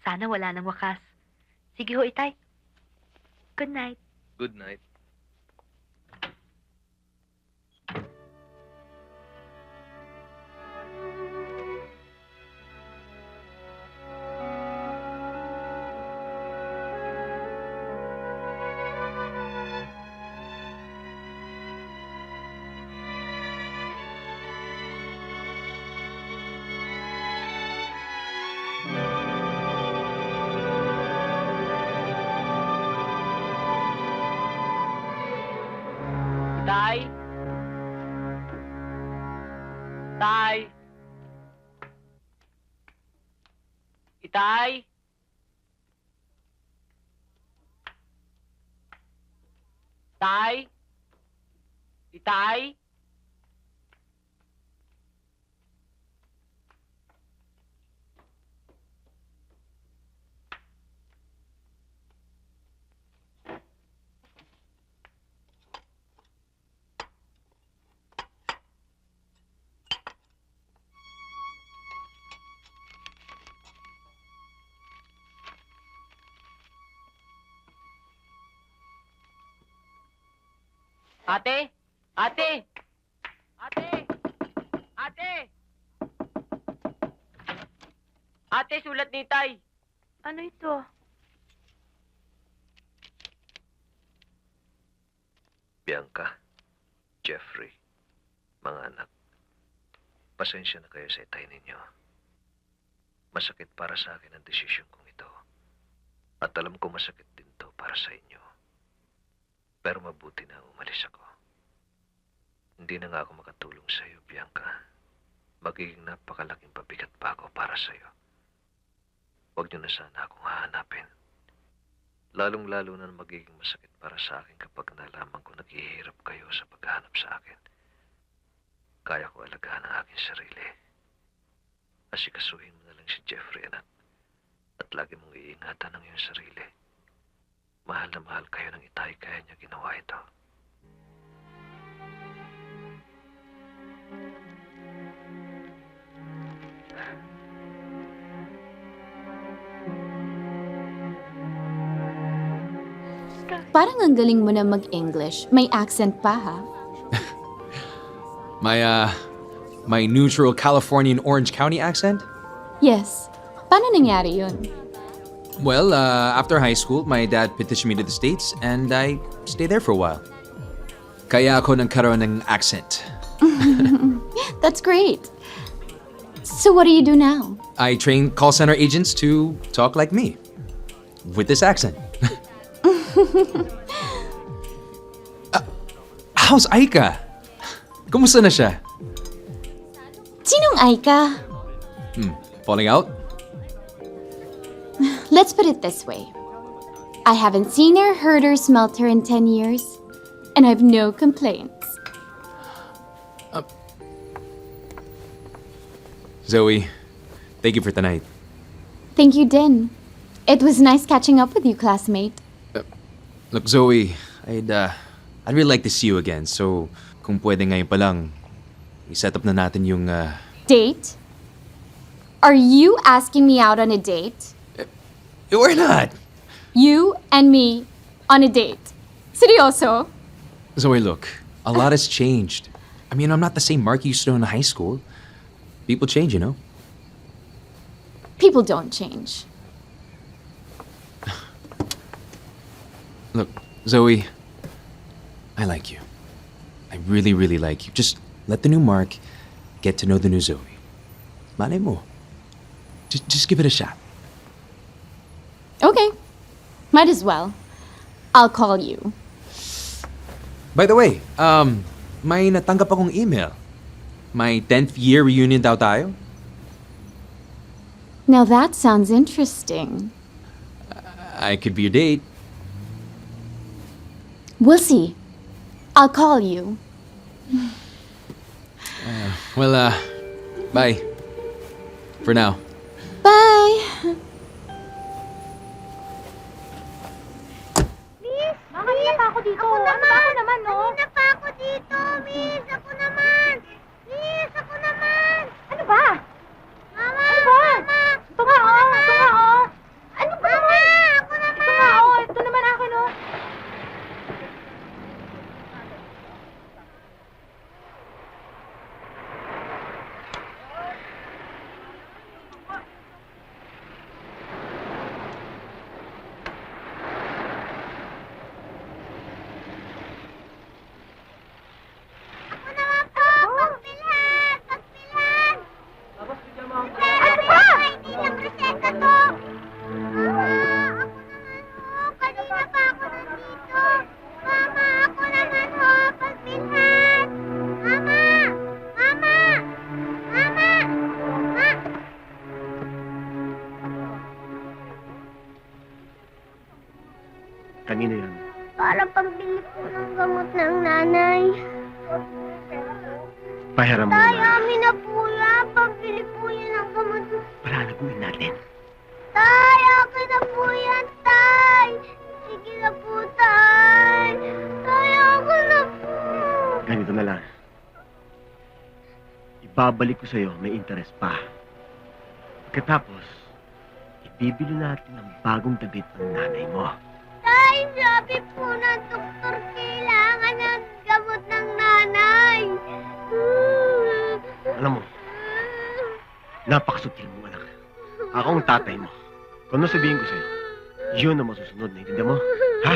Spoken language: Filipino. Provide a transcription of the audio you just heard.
Sana wala nang wakas. Sige ho, Itay. Good night. Good night. Tay? Tay? Itay? Tay? Itay? Ate? Ate? Ate? Ate? Ate, sulat ni Tay. Ano ito? Bianca, Jeffrey, mga anak, pasensya na kayo sa itay ninyo. Masakit para sa akin ang desisyon kong ito. At alam ko masakit din to para sa inyo. Pero mabuti na umalis ako. Hindi na nga ako makatulong sa iyo, Bianca. Magiging napakalaking pabigat pa ako para sa iyo. Huwag niyo na sana akong hahanapin. Lalong-lalo na magiging masakit para sa akin kapag nalaman ko naghihirap kayo sa paghahanap sa akin. Kaya ko alagaan ang aking sarili. Asikasuhin mo na lang si Jeffrey, anak. At lagi mong iingatan ang iyong sarili. Mahal na mahal kayo ng itay, kaya niya ginawa ito. Parang ang galing mo na mag-English. May accent pa, ha? My neutral Californian Orange County accent? Yes. Paano nangyari yun? Well, after high school, my dad petitioned me to the States and I stayed there for a while. Kaya ako nagkaroon ng accent. That's great. So what do you do now? I train call center agents to talk like me. With this accent. How's Aika? Kumusta na siya? Sinong Aika? Falling out? Let's put it this way. I haven't seen her, heard her, smelt her in 10 years. And I have no complaints. Zoe, thank you for tonight. Thank you, Din. It was nice catching up with you, classmate. Look, Zoe, I'd really like to see you again. So, kung pwede ngayon pa lang, i-set up na natin yung, Date? Are you asking me out on a date? Or not. You and me on a date? Seryoso? Zoe, look, a lot has changed. I mean, I'm not the same Mark you used to know in high school. People change, you know? People don't change. Look, Zoe, I like you. I really, really like you. Just let the new Mark get to know the new Zoe. Malay mo. Just give it a shot. Okay. Might as well. I'll call you. By the way, may natanggap akong email. May 10th year reunion daw tayo. Now that sounds interesting. I could be your date. We'll see. I'll call you. Well, bye. For now. Bye. Miss! Kanina pa ako dito. Ako naman, Kanina pa ako dito, Miss! Ako naman! Miss! Ako naman! Ano ba? Mama! Ano ba? Mama! Ito nga, oh. Ito nga, oh. Kanino yan? Para pambili po ng gamot ng nanay. Pahiram mo Tay, na. amin na po yan. Pambili po yan ng gamot. Palalaguin natin. Tay, akin na po yan, Tay. Sige na po, Tay. Tay, akin na po. Ganito na lang. Ibabalik ko sa'yo, may interest pa. Pagkatapos, ibibili natin ng bagong damit ng nanay mo. Tay, sabi po ng doktor, kailangan ng gamot ng nanay. Alam mo, napakasutil mo, anak. Ako ang tatay mo. Kung ano sabihin ko sa'yo, yun ang masusunod. Naintindihan mo? Ha?